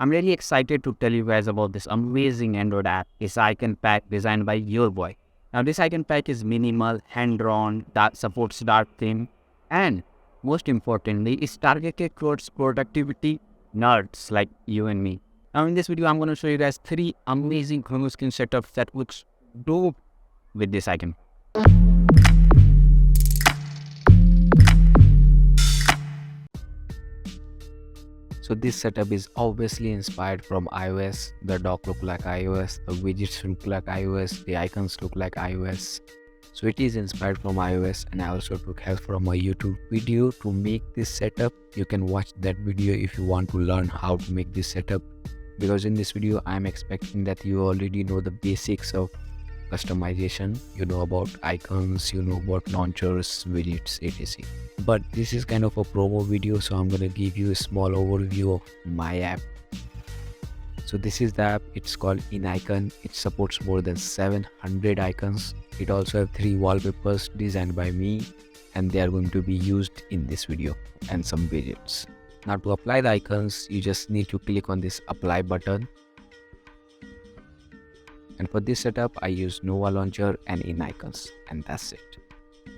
I'm really excited to tell you guys about this amazing Android app, this icon pack designed by your boy. Now this icon pack is minimal, hand-drawn, that supports dark theme, and most importantly, is targeted towards productivity nerds like you and me. Now in this video, I'm going to show you guys 3 amazing home screen setups that looks dope with this icon. So this setup is obviously inspired from iOS. The dock look like iOS, the widgets look like iOS, the icons look like iOS. So it is inspired from iOS, and I also took help from a YouTube video to make this setup. You can watch that video if you want to learn how to make this setup, because in this video I'm expecting that you already know the basics of customization. You know about icons, you know about launchers, widgets, etc. But this is kind of a promo video, so I'm gonna give you a small overview of my app. So this is the app. It's called inIcons. It supports more than 700 icons. It also have 3 wallpapers designed by me, and they are going to be used in this video, and some widgets. Now to apply the icons, you just need to click on this apply button. And for this setup, I use Nova Launcher and inIcons, and that's it.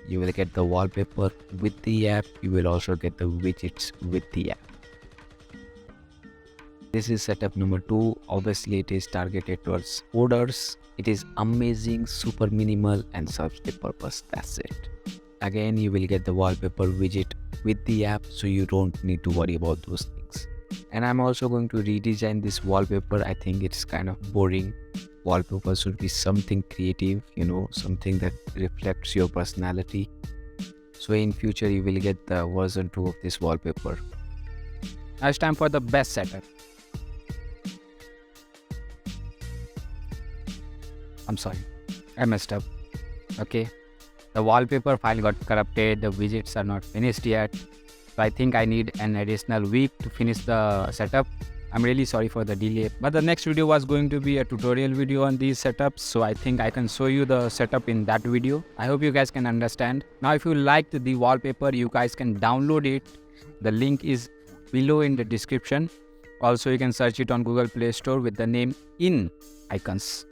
You will get the wallpaper with the app. You will also get the widgets with the app. This is setup number 2. Obviously, it is targeted towards coders. It is amazing, super minimal, and serves the purpose. That's it. Again, you will get the wallpaper widget with the app, so you don't need to worry about those things. And I'm also going to redesign this wallpaper. I think it's kind of boring. Wallpaper should be something creative, something that reflects your personality. So in future, you will get the version 2 of this wallpaper. Now it's time for the best setup. I'm sorry, I messed up. Okay, the wallpaper file got corrupted, the widgets are not finished yet. So I think I need an additional week to finish the setup. I'm really sorry for the delay, but the next video was going to be a tutorial video on these setups, so I think I can show you the setup in that video. I hope you guys can understand. Now if you liked the wallpaper, you guys can download it. The link is below in the description. Also you can search it on Google Play Store with the name inIcons.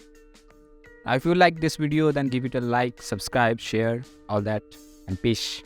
Now if you like this video, then give it a like, subscribe, share, all that, and peace.